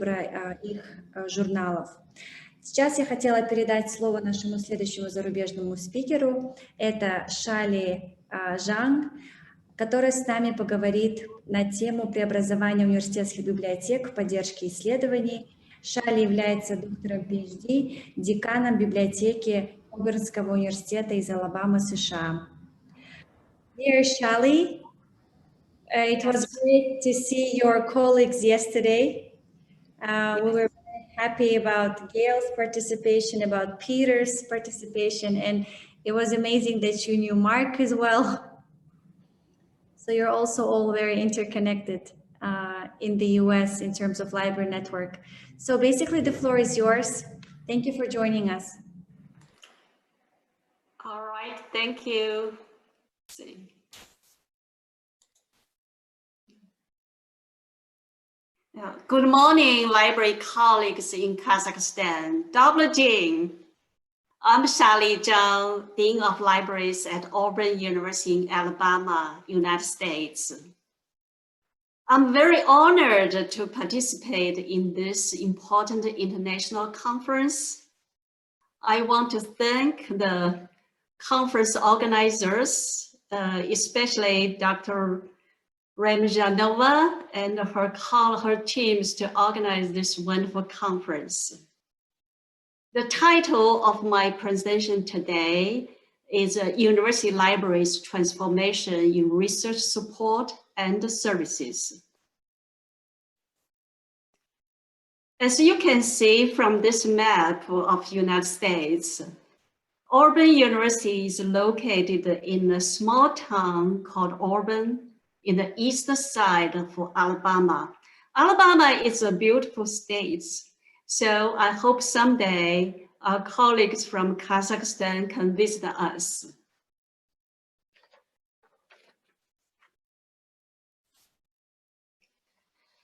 их журналов. Сейчас я хотела передать слово нашему следующему зарубежному спикеру. Это Шали Zhang, который с нами поговорит на тему преобразования университетских библиотек в поддержке исследований. Шали является доктором PhD, деканом библиотеки Обернского университета из Алабамы, США. Dear Shali, it was great to see your colleagues yesterday. We were very happy about Gail's participation, about Peter's participation, and it was amazing that you knew Mark as well. So you're also all very interconnected in the US in terms of library network. So basically the floor is yours. Thank you for joining us. All right, thank you. Good morning, library colleagues in Kazakhstan. Double Jing. I'm Shali Zhang, Dean of Libraries at Auburn University in Alabama, United States. I'm very honored to participate in this important international conference. I want to thank the conference organizers, especially Dr. Remjanova and her teams to organize this wonderful conference. The title of my presentation today is University Libraries Transformation in Research Support and Services. As you can see from this map of the United States, Auburn University is located in a small town called Auburn in the east side of Alabama. Alabama is a beautiful state, so I hope someday our colleagues from Kazakhstan can visit us.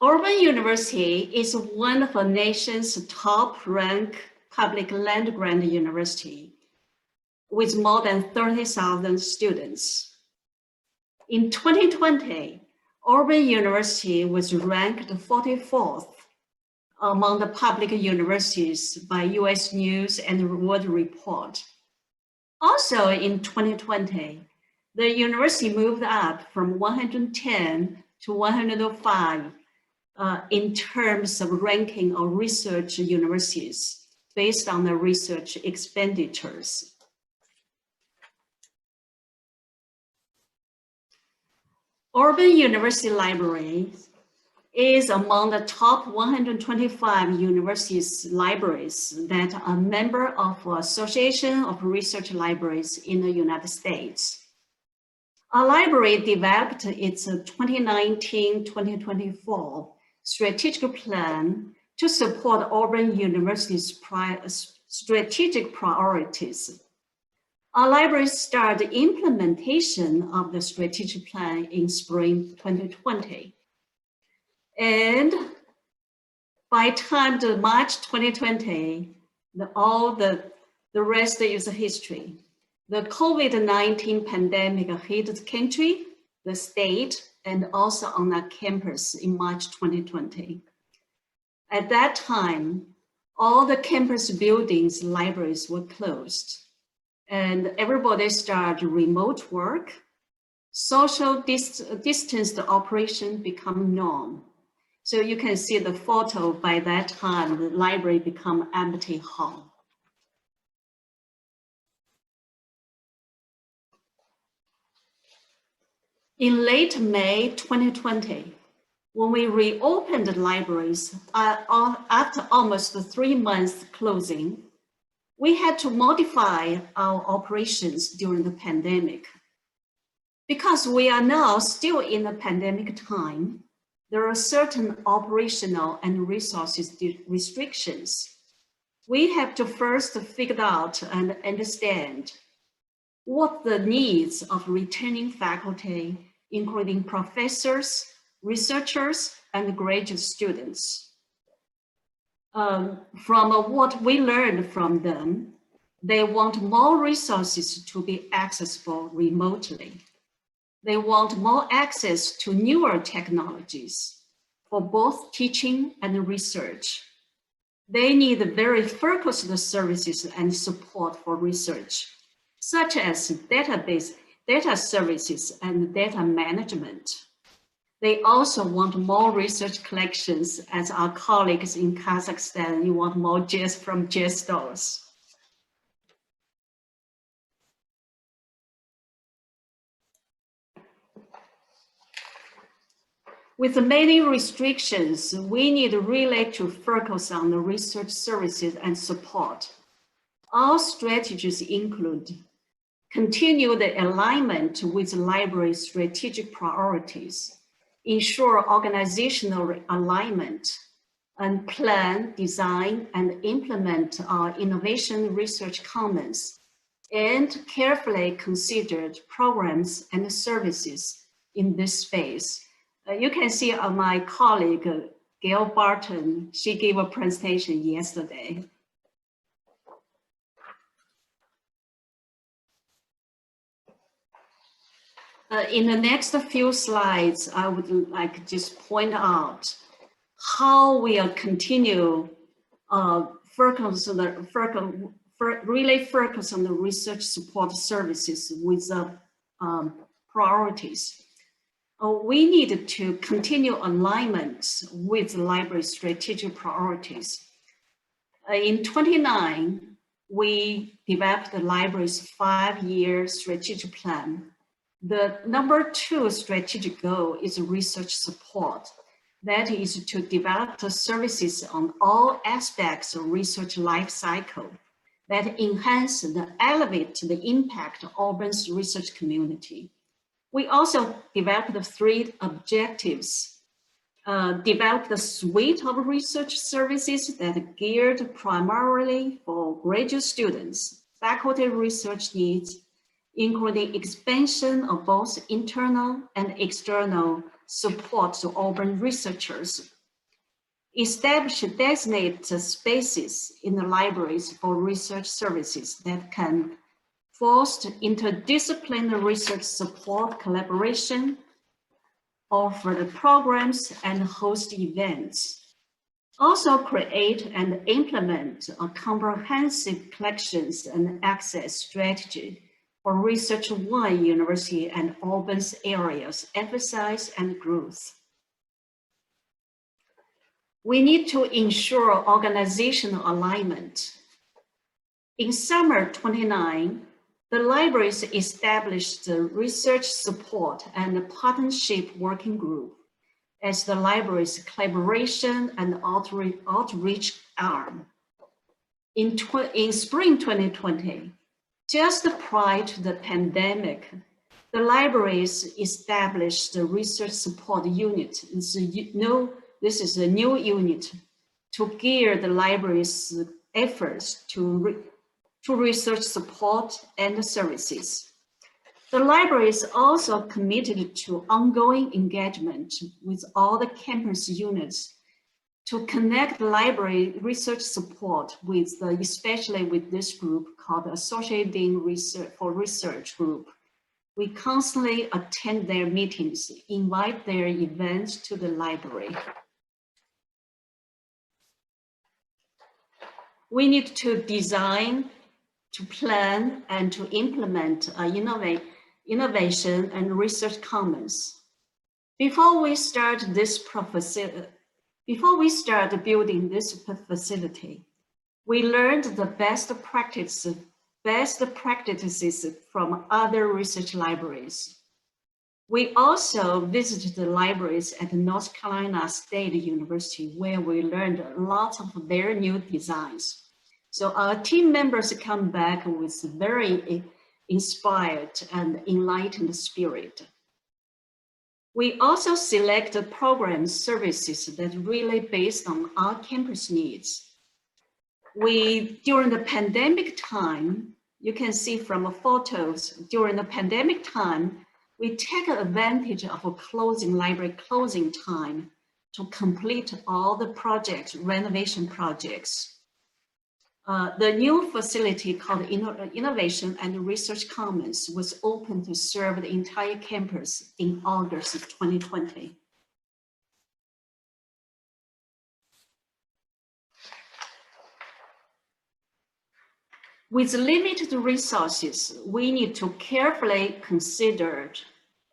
Auburn University is one of the nation's top-ranked public land-grant university with more than 30,000 students. In 2020, Auburn University was ranked 44th among the public universities by US News and World Report. Also in 2020, the university moved up from 110 to 105 in terms of ranking of research universities based on the research expenditures. Auburn University Library is among the top 125 universities libraries that are member of Association of Research Libraries in the United States. Our library developed its 2019-2024 strategic plan to support Auburn University's strategic priorities. Our library started implementation of the strategic plan in spring 2020. And by time to March 2020, the rest is history. The COVID-19 pandemic hit the country, the state, and also on our campus in March 2020. At that time, all the campus buildings, libraries were closed, and everybody started remote work. Social distanced operation become norm. So you can see the photo. By that time, the library become empty hall. In late May 2020, when we reopened the libraries after almost 3 months closing, we had to modify our operations during the pandemic. Because we are now still in the pandemic time, there are certain operational and resources restrictions. We have to first figure out and understand what the needs of returning faculty, including professors, researchers, and graduate students. From what we learned from them, they want more resources to be accessible remotely. They want more access to newer technologies. for both teaching and research. They need very focused services and support for research, such as data services and data management. They also want more research collections, as our colleagues in Kazakhstan, you want more jazz from jazz stores. With many restrictions, we need really to focus on the research services and support. Our strategies include continue the alignment with library strategic priorities, ensure organizational alignment, and plan, design, and implement our innovation research commons, and carefully considered programs and services in this space. You can see my colleague, Gail Barton, she gave a presentation yesterday. In the next few slides, I would like to just point out how we will continue really focus on the research support services with priorities. We need to continue alignment with the library's strategic priorities. In 2009, we developed the library's 5-year strategic plan. The number 2 strategic goal is research support. That is to develop the services on all aspects of research life cycle that enhance and elevate the impact of Auburn's research community. We also developed the 3 objectives. Developed a suite of research services that are geared primarily for graduate students, faculty research needs, including expansion of both internal and external support to Auburn researchers. Establish designated spaces in the libraries for research services that can foster interdisciplinary research support collaboration, offer the programs and host events. Also create and implement a comprehensive collections and access strategy for Research One University and Auburn's areas, emphasis and growth. We need to ensure organizational alignment. In summer 2009, the libraries established the Research Support and Partnership Working Group as the library's collaboration and outreach arm. In spring 2020, just prior to the pandemic, the libraries established the Research Support Unit. This is a new unit to gear the library's efforts to research support and services. The library is also committed to ongoing engagement with all the campus units to connect library research support with, especially with this group called Associating Research Group. We constantly attend their meetings, invite their events to the library. We need to design, to plan, and to implement innovation and research commons. Before we start building this facility, we learned the best practices from other research libraries. We also visited the libraries at North Carolina State University, where we learned a lot of their new designs. So our team members come back with very inspired and enlightened spirit. We also select programs, services that really based on our campus needs. During the pandemic time, you can see from photos, during the pandemic time, we take advantage of a library closing time to complete all the projects, renovation projects. The new facility called Innovation and Research Commons was open to serve the entire campus in August of 2020. With limited resources, we need to carefully consider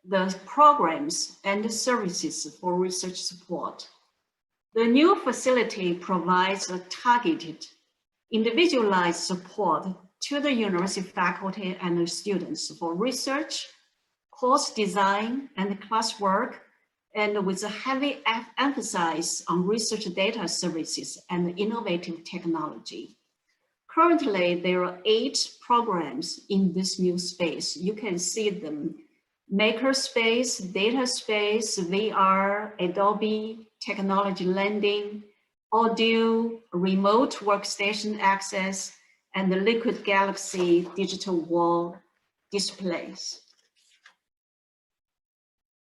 the programs and services for research support. The new facility provides a targeted, individualized support to the university faculty and the students for research, course design, and classwork, and with a heavy emphasis on research data services and innovative technology. Currently, there are 8 programs in this new space. You can see them: Makerspace, Data Space, VR, Adobe, Technology Lending, Audio, Remote Workstation Access, and the Liquid Galaxy Digital Wall Displays.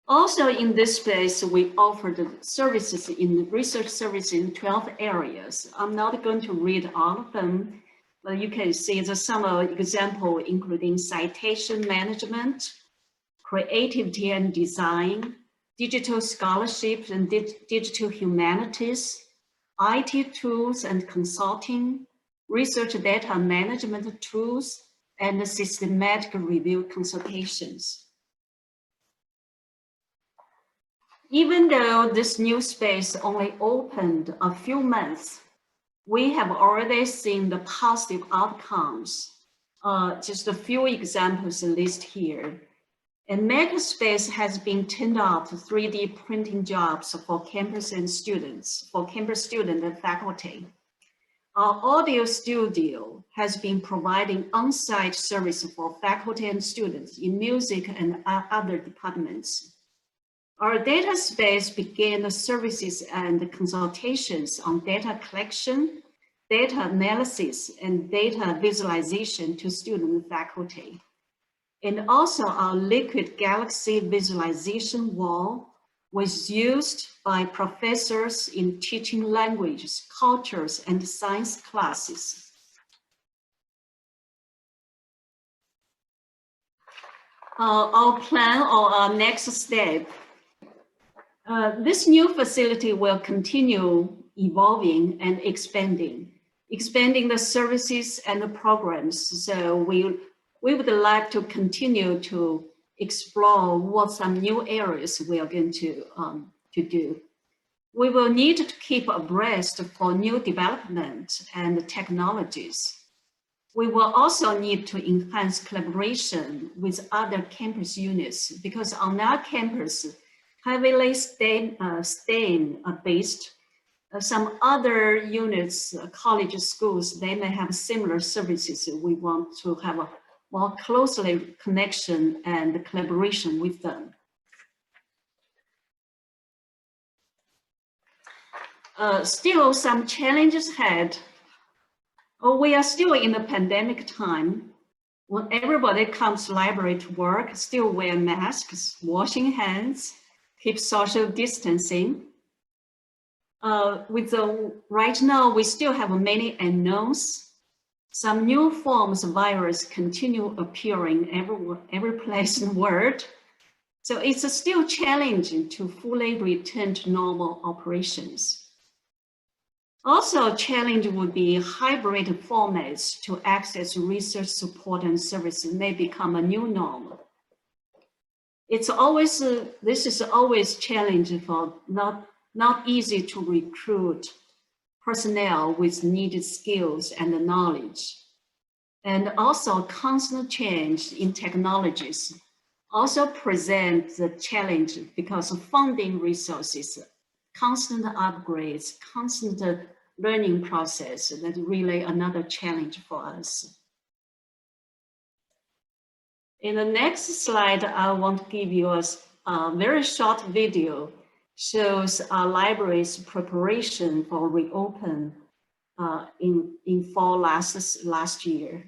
Also in this space, we offer the services in research services in 12 areas. I'm not going to read all of them, but you can see the some example, including citation management, creativity and design, digital scholarships and digital humanities, IT tools and consulting, research data management tools, and systematic review consultations. Even though this new space only opened a few months, we have already seen the positive outcomes. Just a few examples listed here. And Makerspace has been turned out 3D printing jobs for campus and students, for campus students and faculty. Our audio studio has been providing on-site service for faculty and students in music and other departments. Our data space began the services and consultations on data collection, data analysis, and data visualization to student and faculty. And also our Liquid Galaxy visualization wall was used by professors in teaching languages, cultures, and science classes. Our plan or our next step. This new facility will continue evolving and expanding the services and the programs. So we would like to continue to explore what some new areas we are going to do. We will need to keep abreast for new development and technologies. We will also need to enhance collaboration with other campus units, because on our campus, heavily STEM-based, some other units, college schools, they may have similar services. We want to have a more closely connection and collaboration with them. Still some challenges ahead. We are still in the pandemic time. When everybody comes to library to work, still wear masks, washing hands, keep social distancing. Right now, we still have many unknowns. Some new forms of virus continue appearing every place in the world. So it's still challenging to fully return to normal operations. Also, a challenge would be hybrid formats to access research support and services may become a new norm. It's always, this is always challenging for not easy to recruit personnel with needed skills and knowledge. And also constant change in technologies also present the challenge because of funding resources, constant upgrades, constant learning process. That's really another challenge for us. In the next slide, I want to give you a very short video, shows our library's preparation for reopen in fall last year.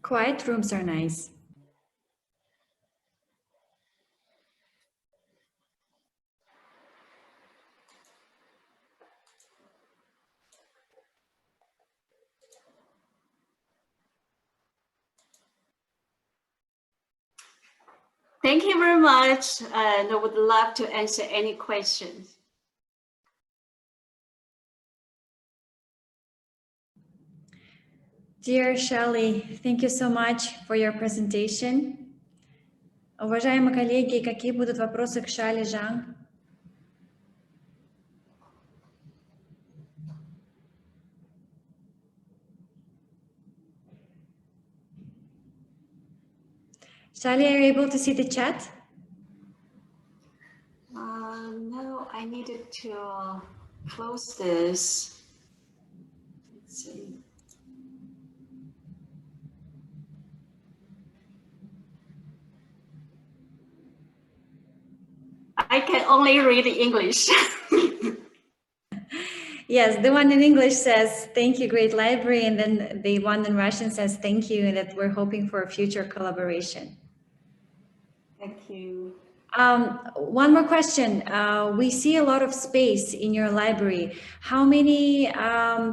Quiet rooms are nice. Thank you very much, and I would love to answer any questions. Dear Shali, thank you so much for your presentation. Уважаемые коллеги, какие будут вопросы к Шали Zhang? Shali, are you able to see the chat? No, I needed to close this. Let's see. I can only read English. Yes, the one in English says, thank you, great library. And then the one in Russian says, thank you, and that we're hoping for a future collaboration. Thank you. One more question. We see a lot of space in your library. How many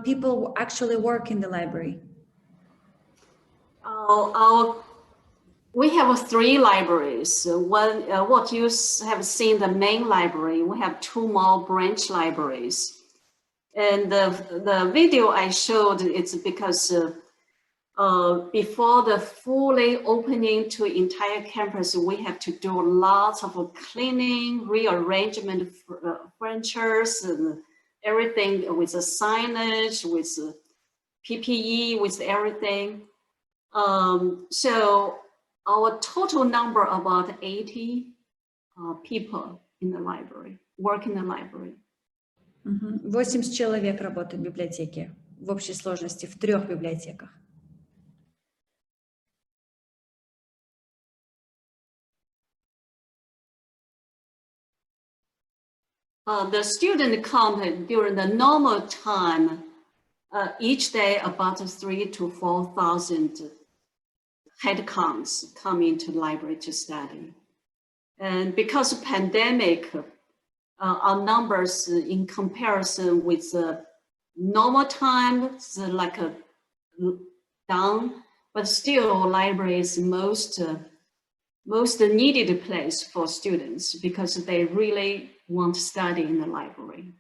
people actually work in the library? We have 3 libraries. One, what you have seen, the main library, we have 2 more branch libraries. And the video I showed, it's because before the fully opening to entire campus, we have to do lots of cleaning, rearrangement of furnitures and everything with the signage, with PPE, with everything. So our total number about 80 people in the library, work in the library. 80 человек работают в библиотеке, в общей сложности, в 3 библиотеках. The student count during the normal time, each day about 3,000 to 4,000 head counts come into the library to study. And because of pandemic, our numbers in comparison with the normal time is like down, but still library is most needed place for students because they really want to study in the library.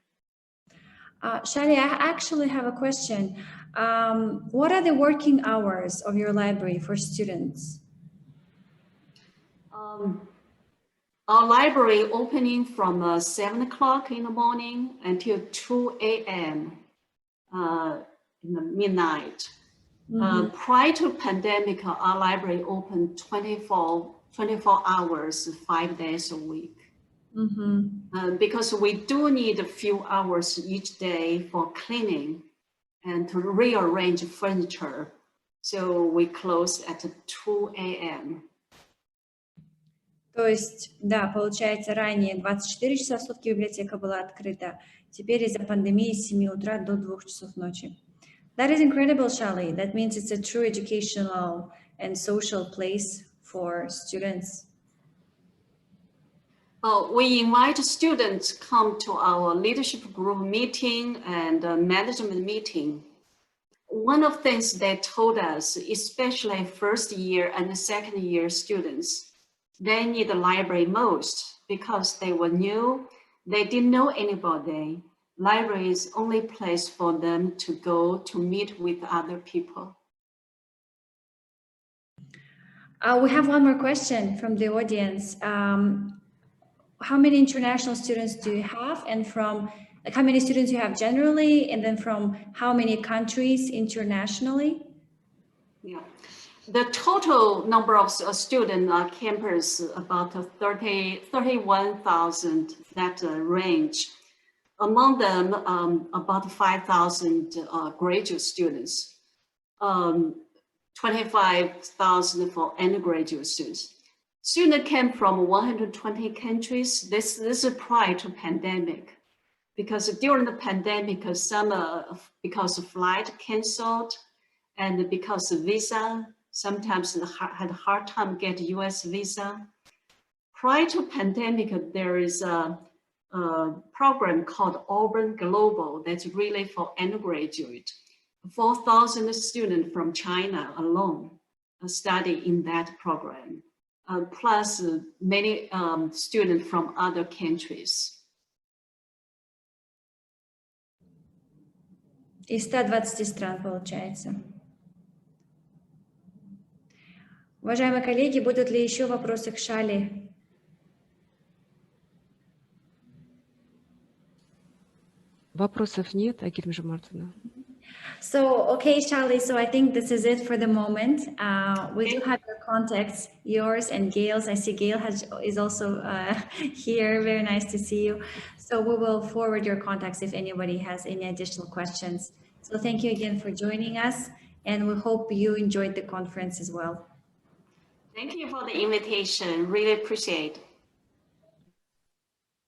Shali, I actually have a question. What are the working hours of your library for students? Our library opening from 7 o'clock in the morning until 2 a.m. In the midnight. Prior to pandemic, our library opened 24 hours, 5 days a week. Because we do need a few hours each day for cleaning and to rearrange furniture. So we close at 2 a.m. То есть, да, получается, ранее 24 часа в сутки библиотека была открыта, теперь из-за пандемии с 7 утра до 2 часов ночи. That is incredible, Shali. That means it's a true educational and social place for students. We invite students come to our leadership group meeting and management meeting. One of the things they told us, especially first year and second year students, they need the library most because they were new, they didn't know anybody. Library is only place for them to go to meet with other people. We have one more question from the audience. How many international students do you have, and from like how many students you have generally, and then from how many countries internationally? Yeah. The total number of students on campus about 31,000, that range. Among them, about 5,000 graduate students, 25,000 for undergraduate students. Students came from 120 countries. This is prior to pandemic, because during the pandemic, some because of flight canceled, and because of visa sometimes had a hard time get US visa. Prior to pandemic, there is a program called Auburn Global that's really for undergraduate. 4,000 students from China alone study in that program, plus many students from other countries. Из 120 стран получается. Уважаемые коллеги, будут ли еще вопросы к Шали? Вопросов нет, Агирим Жумартовна. So, okay, Shali, so I think this is it for the moment. We do have your contacts, yours and Gail's. I see Gail is also here. Very nice to see you. So we will forward your contacts if anybody has any additional questions. So thank you again for joining us, and we hope you enjoyed the conference as well. Thank you for the invitation. Really appreciate it.